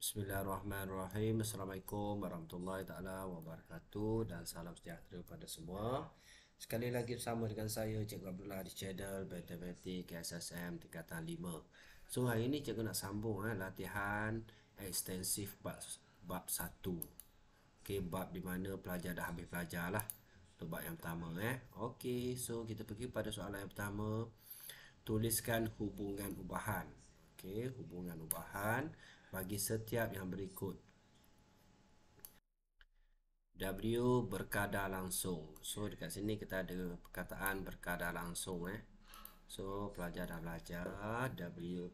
Bismillahirrahmanirrahim. Assalamualaikum warahmatullahi taala wabarakatuh dan salam sejahtera pada semua. Sekali lagi bersama dengan saya Cikgu Abdullah di channel Matematik SSM tingkatan 5. So hari ini cikgu nak sambung latihan ekstensif bab 1. Okey, bab di mana pelajar dah habis belajar lah. Untuk bab yang pertama Okey, so kita pergi pada soalan yang pertama. Tuliskan hubungan ubahan. Okey, hubungan ubahan bagi setiap yang berikut. W berkadar langsung. So dekat sini kita ada perkataan berkadar langsung So pelajar dah belajar W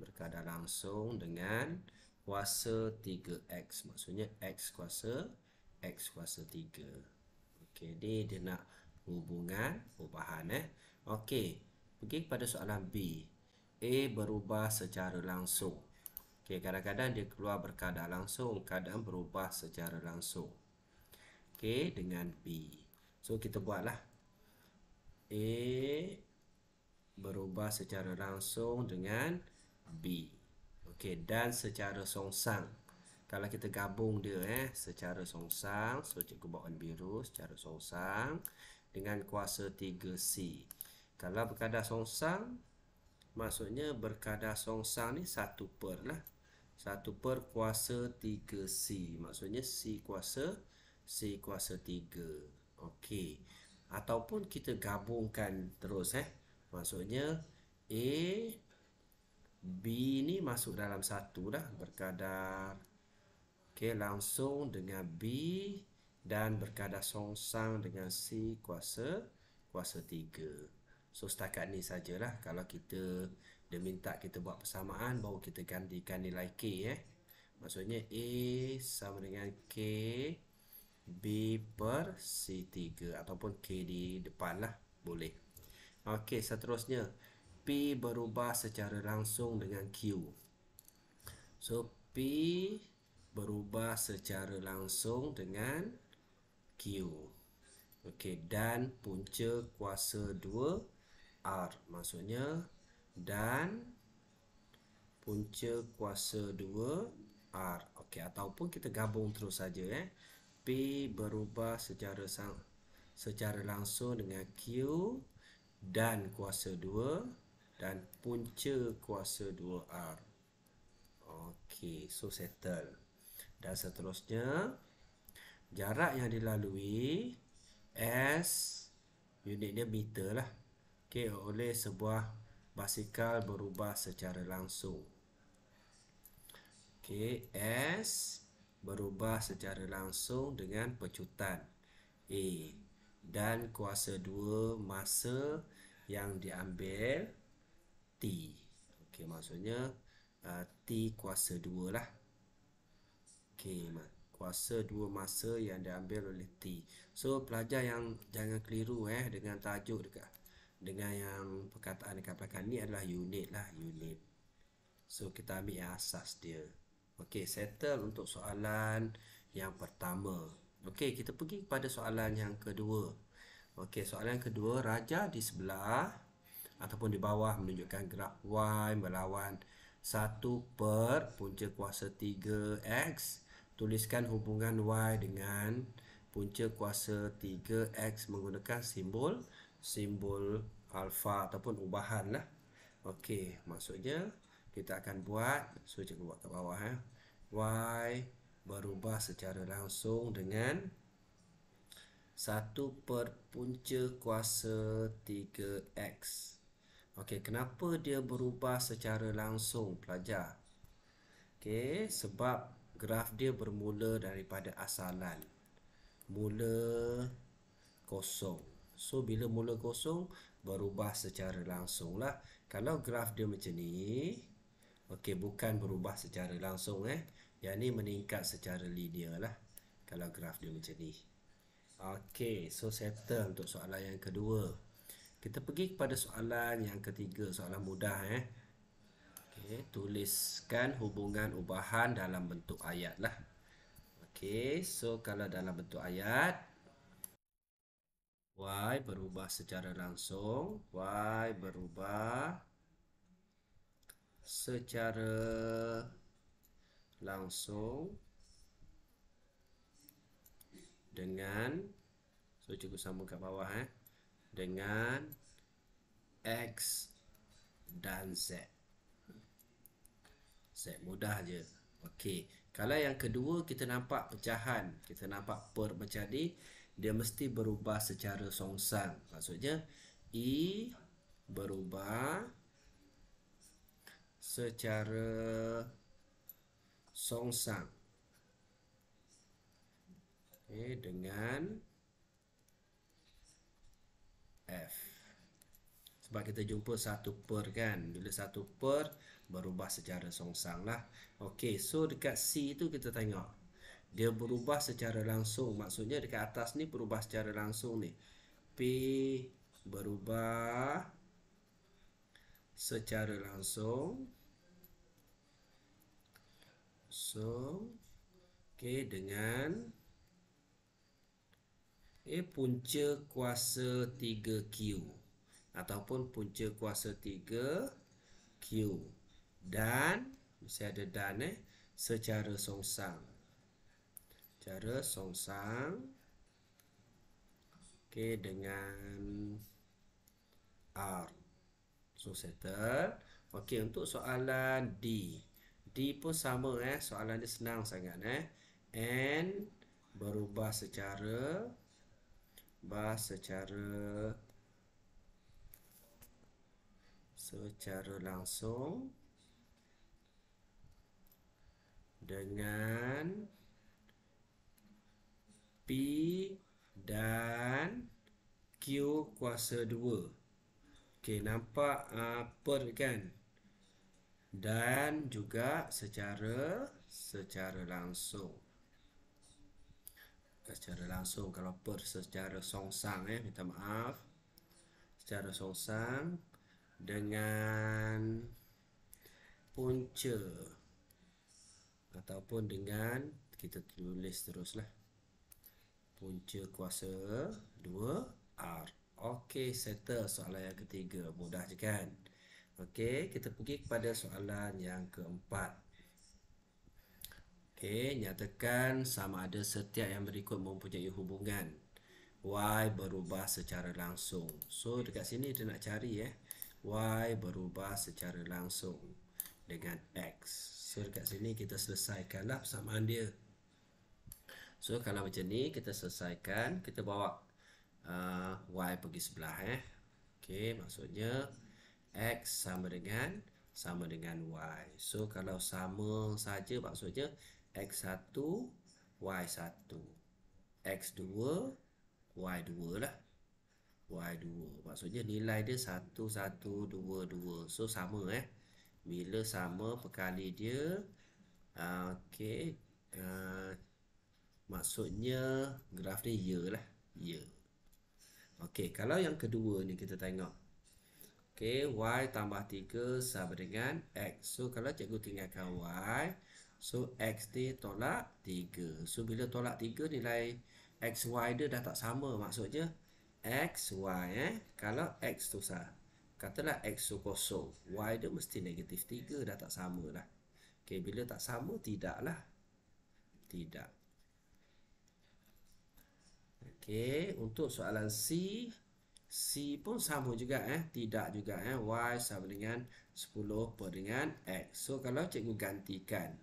berkadar langsung dengan kuasa 3x. Maksudnya X kuasa 3. Okey, ni dia nak hubungan ubahan Okey, pergi kepada soalan B. A berubah secara langsung. Okey, kadang-kadang dia keluar berkadar langsung, kadang berubah secara langsung. Okey, dengan B. So kita buatlah. A berubah secara langsung dengan B. Okey, dan secara songsang. Kalau kita gabung dia secara songsang, so cikgu buat warna biru, secara songsang dengan kuasa 3C. Kalau berkadar songsang, maksudnya berkadar songsang ni 1 per lah. 1 per kuasa 3C. Maksudnya C kuasa 3. Okey. Ataupun kita gabungkan terus Maksudnya A B ni masuk dalam satu dah. Berkadar langsung dengan B dan berkadar songsang dengan C kuasa 3. So setakat ni sajalah. Kalau kita dia minta kita buat persamaan, baru kita gantikan nilai K Maksudnya A sama dengan K B per C3 ataupun K di depan lah. Boleh. Okey, seterusnya P berubah secara langsung dengan Q. So P berubah secara langsung dengan Q. Okey, dan punca kuasa 2 R. Maksudnya dan punca kuasa 2 R. Okey, ataupun kita gabung terus saja P berubah secara langsung dengan Q dan kuasa 2 dan punca kuasa 2R. Okey, so settle. Dan seterusnya, jarak yang dilalui S, unit dia meter lah. Okey, oleh sebuah basikal berubah secara langsung. Okey, S berubah secara langsung dengan pecutan A dan kuasa 2 masa yang diambil T. Okey, maksudnya T kuasa 2 lah. Okey, kuasa 2 masa yang diambil oleh T. So pelajar yang jangan keliru dengan tajuk dekat dengan yang perkataan dekat belakang ni adalah unit lah, unit. So kita ambil yang asas dia. Okey, settle untuk soalan yang pertama. Okey, kita pergi kepada soalan yang kedua. Okey, soalan kedua, raja di sebelah ataupun di bawah menunjukkan graf Y melawan 1 per punca kuasa 3X. Tuliskan hubungan Y dengan punca kuasa 3X menggunakan simbol alfa ataupun ubahan lah. Okey, maksudnya kita akan buat, so cikgu buat kat bawah Y berubah secara langsung dengan 1 per punca kuasa 3X. Okey, kenapa dia berubah secara langsung, pelajar? Okey, sebab graf dia bermula daripada asalan. Mula kosong. So, bila mula kosong, berubah secara langsung lah. Kalau graf dia macam ni, okey, bukan berubah secara langsung Yang ni meningkat secara linear lah. Kalau graf dia macam ni. Okey, so settle untuk soalan yang kedua. Kita pergi kepada soalan yang ketiga, soalan mudah Okey, tuliskan hubungan ubahan dalam bentuk ayat lah. Okey, so kalau dalam bentuk ayat, Y berubah secara langsung, Y berubah secara langsung dengan, so cikgu sambung kat bawah dengan X dan Z. Z mudah je. Okey, kalau yang kedua kita nampak pecahan, kita nampak per macam ni, dia mesti berubah secara songsang. Maksudnya I berubah secara songsang. Okey, dengan F. Sebab kita jumpa satu per kan. Bila satu per berubah secara songsang lah. Okey, so dekat C tu kita tengok. Dia berubah secara langsung. Maksudnya dekat atas ni berubah secara langsung ni. P berubah secara langsung. So, okey, dengan punca kuasa 3Q ataupun punca kuasa 3Q, dan mesti ada dan secara songsang. Secara songsang, okey, dengan R. So settle. Okey, untuk soalan D. D pun sama soalan dia senang sangat N berubah secara langsung dengan P dan Q kuasa 2. Okey, nampak per kan? Dan juga secara langsung. Secara langsung, kalau per secara songsang minta maaf, secara songsang dengan punca ataupun dengan, kita tulis teruslah, punca kuasa 2R. Okey, settle soalan yang ketiga. Mudah je kan? Okey, kita pergi kepada soalan yang keempat. Okey, nyatakan sama ada setiap yang berikut mempunyai hubungan Y berubah secara langsung. So dekat sini dia nak cari Y berubah secara langsung dengan X. So dekat sini kita selesaikanlah persamaan dia. So kalau macam ni kita selesaikan, kita bawa Y pergi sebelah Okey, maksudnya X sama dengan Y. So kalau sama saja, maksudnya X1 Y1, X2 Y2 lah. Y2 maksudnya nilai dia 1 1 2 2. So sama bila sama perkali dia okey, maksudnya graf ni ya lah, ya. Okey, kalau yang kedua ni kita tengok. Okey, Y tambah 3 sama dengan X. So kalau cikgu tinggalkan Y, so X ni tolak 3. So bila tolak 3, nilai XY dia dah tak sama. Maksudnya XY kalau X tu katalah X tu kosong, Y dia mesti negatif 3, dah tak sama lah. Okey, bila tak sama, tidaklah. Tidak. Okey, untuk soalan C pun sama juga tidak juga Y sama dengan 10 per dengan X. So kalau cikgu gantikan,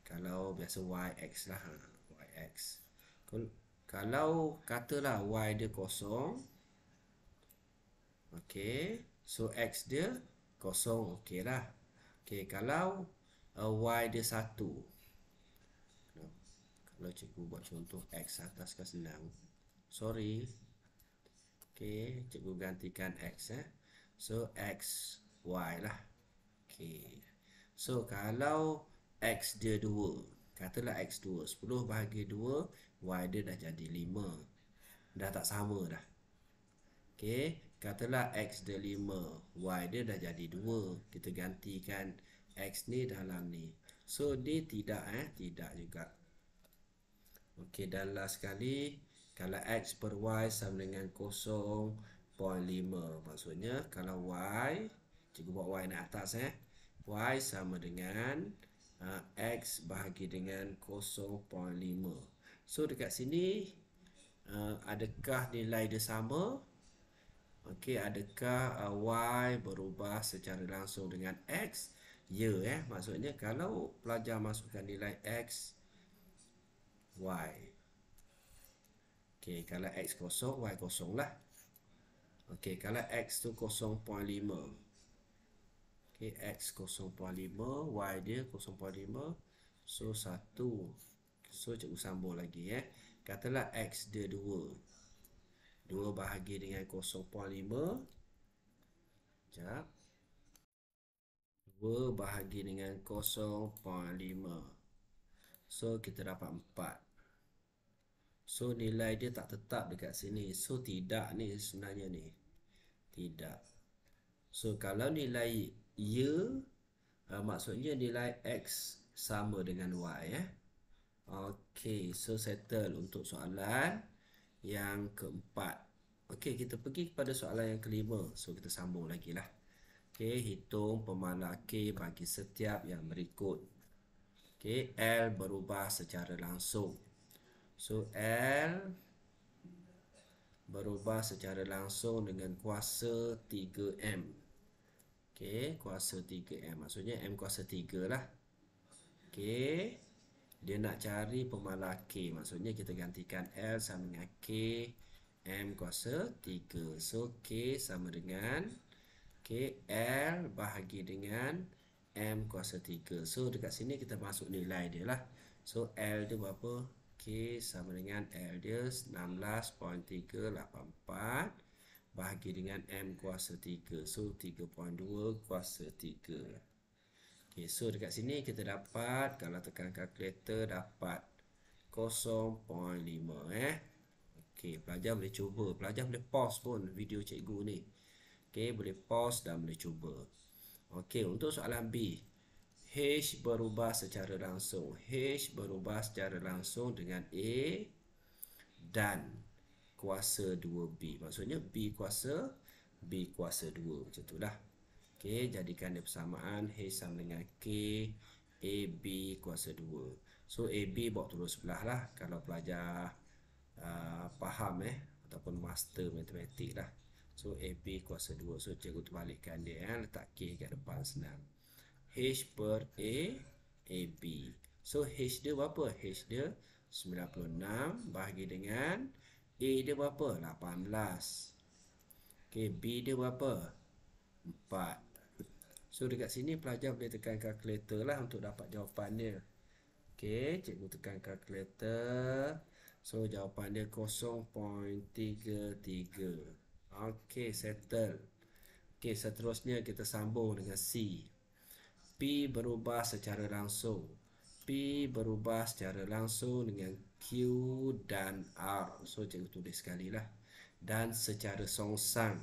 kalau biasa YX lah, YX. Kalau katalah Y dia kosong, okey, so X dia kosong, okey lah. Okey, kalau Y dia 1, kalau cikgu buat contoh X atas kan senang. Sorry. Okey, cikgu gantikan X So X Y lah. Okey. So kalau X dia 2, katalah X2, 10 bahagi 2, Y dia dah jadi 5. Dah tak sama dah. Okey, katalah X dia 5, Y dia dah jadi 2. Kita gantikan X ni dalam ni. So dia tidak tidak juga. Okey, dan last sekali, kalau X per Y sama dengan 0.5. Maksudnya kalau Y, cikgu buat Y naik atas Y sama dengan X bahagi dengan 0.5. So dekat sini adakah nilai dia sama? Okey, adakah Y berubah secara langsung dengan X? Ya, maksudnya kalau pelajar masukkan nilai X, Y. Okey, kalau X kosong, Y kosong lah. Okey, kalau X tu 0.5. Okey, X 0.5, Y dia 0.5. So, 1. So, cikgu sambung lagi, Katalah X dia 2. 2 bahagi dengan 0.5. Sekejap. 2 bahagi dengan 0.5. So, kita dapat 4. So, nilai dia tak tetap dekat sini. So, tidak ni sebenarnya ni. Tidak. So, kalau nilai ya, maksudnya nilai X sama dengan Y, Okey, so settle untuk soalan yang keempat. Okey, kita pergi kepada soalan yang kelima. So, kita sambung lagi lah. Okey, hitung pemala K bagi setiap yang berikut. Okey, L berubah secara langsung. So, L berubah secara langsung dengan kuasa 3M. Okey, kuasa 3M. Maksudnya M kuasa 3 lah. Okey, dia nak cari pemala K. Maksudnya kita gantikan L sama dengan K, M kuasa 3. So, K sama dengan L bahagi dengan M kuasa 3. So, dekat sini kita masuk nilai dia lah. So, L dia berapa? K sama dengan L dia 16.384 bahagi dengan M kuasa 3. So, 3.2 kuasa 3. Okay, so dekat sini kita dapat, kalau tekan kalkulator dapat 0.5, Okay, pelajar boleh cuba. Pelajar boleh pause pun video cikgu ni. Okay, boleh pause dan boleh cuba. Okay, untuk soalan B. H berubah secara langsung. H berubah secara langsung dengan A dan kuasa 2B. Maksudnya B kuasa 2. Macam tu lah. Okay, jadikan dia persamaan H sama dengan K AB kuasa 2. So, AB bawa turun sebelah lah kalau pelajar faham ataupun master matematik lah. So, AB kuasa 2. So, cikgu terbalikkan dia, letak K kat depan senang. H per A, AB. So, H dia berapa? H dia 96 bahagi dengan A dia berapa? 18. Okay, B dia berapa? 4. So, dekat sini pelajar boleh tekan kalkulator lah untuk dapat jawapan dia. Okey, cikgu tekan kalkulator. So, jawapan dia 0.33. Okey, settle. Okey, seterusnya kita sambung dengan C. P berubah secara langsung. P berubah secara langsung dengan Q dan R. So, cikgu tulis sekali lah. Dan secara songsang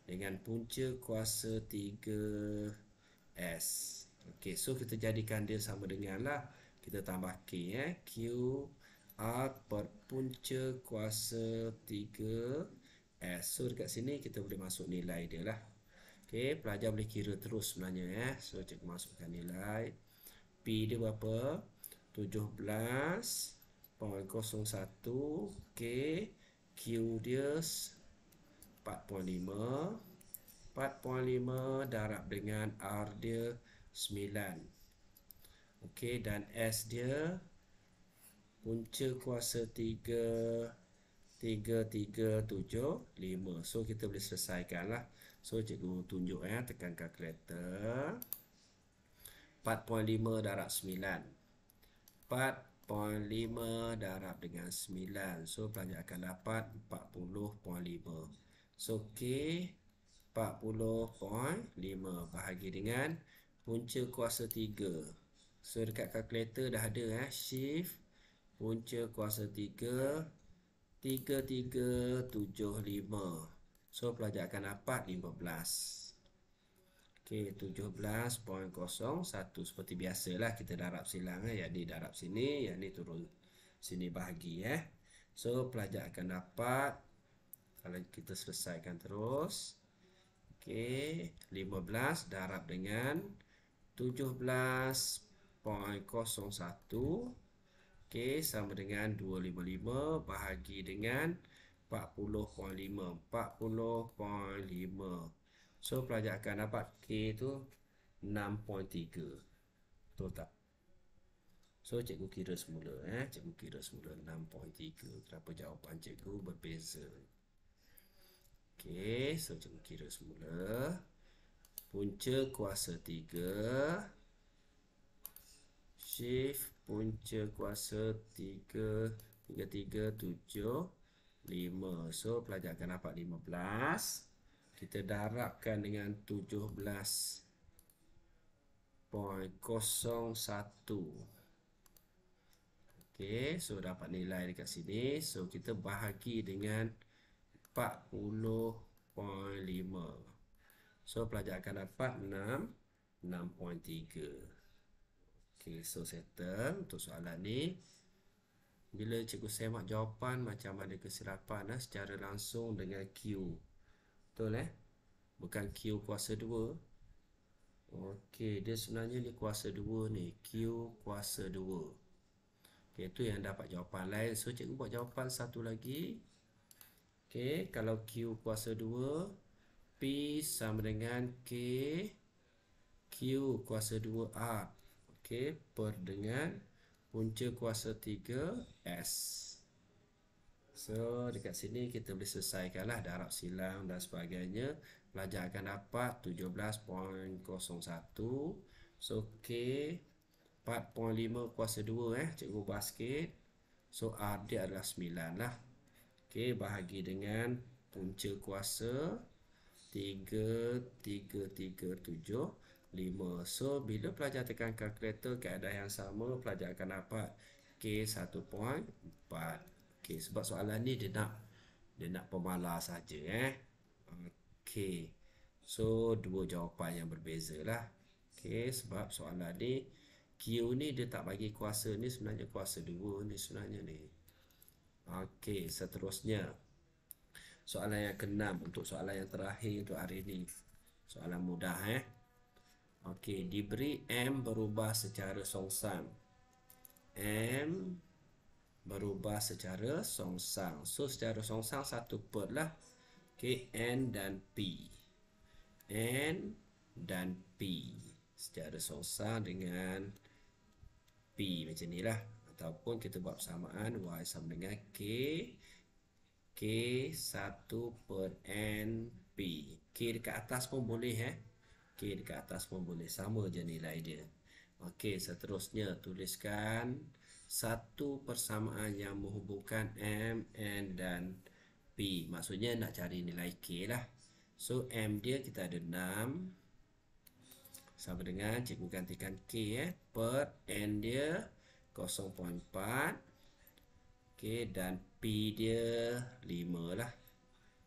dengan punca kuasa 3 S. Okey, so kita jadikan dia sama dengan lah. Kita tambah K, Q R per punca kuasa 3 S. So dekat sini kita boleh masuk nilai dia lah. Okey, pelajar boleh kira terus sebenarnya, So cikgu masukkan nilai. P dia berapa? 17.01. Okey, Q dia 4.5. 4.5 darab dengan R dia 9. Okey, dan S dia punca kuasa 3.5. So, kita boleh selesaikan lah. So, cikgu tunjuk tekan kalkulator. 4.5 darab 9. 4.5 darab dengan 9. So, pelajar akan dapat 40.5. So, K 40.5 bahagi dengan punca kuasa 3. So, dekat kalkulator dah ada shift punca kuasa 3 3375. So, pelajar akan dapat 15. Okey, 17.01. Seperti biasalah kita darab silang, yang ni darab sini, yang ni turun sini bahagi, So, pelajar akan dapat, kalau kita selesaikan terus, Okey, 15 darab dengan 17.01. Okey, sama dengan 255 bahagi dengan 40.5. 40.5. So, pelajar akan dapat K tu 6.3. Betul tak? So, cikgu kira semula. Cikgu kira semula 6.3. Kenapa jawapan cikgu berbeza? Okey, so cikgu kira semula. Punca kuasa 3. Shift punca kuasa 3, 3, 7, 5. So, pelajar akan dapat 15. Kita darabkan dengan 17.01. Okey, so dapat nilai dekat sini. So, kita bahagi dengan 40.5. So, pelajar akan dapat 6.3. Okey, so settle untuk soalan ni. Bila cikgu semak jawapan, macam ada kesilapan secara langsung dengan Q. Betul Bukan Q kuasa 2. Okey, dia sebenarnya ni kuasa 2 ni. Q kuasa 2. Okey, itu yang dapat jawapan lain. So, cikgu buat jawapan satu lagi. Okey, kalau Q kuasa 2, P sama dengan K Q kuasa 2R. Okey, per dengan punca kuasa 3 S. So, dekat sini kita boleh selesaikanlah darab silang dan sebagainya. Pelajar akan dapat 17.01. So, K 4.5 kuasa 2 cikgu ubah sikit. So, R dia adalah 9 lah. Okey, bahagi dengan punca kuasa 3, 3, 3, 7, 5. So, bila pelajar tekan kalkulator keadaan yang sama, pelajar akan dapat K 1.4. Okey, sebab soalan ni dia nak pemalas saja Okey. So, dua jawapan yang berbeza lah. Okey, sebab soalan ni Q ni dia tak bagi kuasa ni, sebenarnya kuasa 2 ni sebenarnya ni. Okey, seterusnya soalan yang ke-6 untuk soalan yang terakhir untuk hari ini. Soalan mudah Okey, diberi M berubah secara songsang. M berubah secara songsang. So, secara songsang satu per lah. Okey, N dan P. N dan P. Secara songsang dengan P macam ni lah. Ataupun kita buat persamaan Y sama dengan K. K 1 per N P. K dekat atas pun boleh K dekat atas pun boleh. Sama je nilai dia. Okey, seterusnya tuliskan satu persamaan yang menghubungkan M, N dan P. Maksudnya nak cari nilai K lah. So, M dia kita ada 6. Sama dengan cikgu gantikan K per N dia 0.4. Okey, dan P dia 5 lah.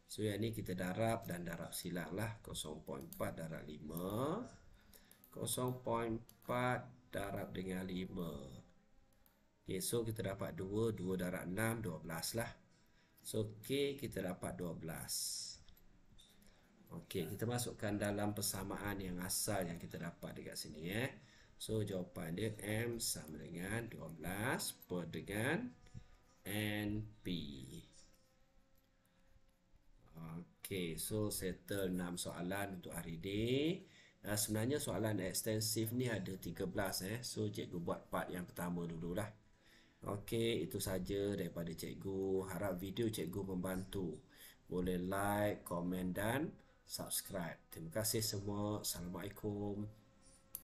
So, yang ni kita darab dan darab silang lah. 0.4 darab 5. 0.4 darab dengan 5. Okey, so kita dapat 2. 2 darab 6, 12 lah. So, K kita dapat 12. Okey, kita masukkan dalam persamaan yang asal yang kita dapat dekat sini So, jawapan dia M sama dengan 12 per dengan NP. Okey, so settle 6 soalan untuk hari ini. Sebenarnya soalan ekstensif ni ada 13 So, cikgu buat part yang pertama dululah. Okey, itu saja daripada cikgu. Harap video cikgu membantu. Boleh like, komen dan subscribe. Terima kasih semua. Assalamualaikum.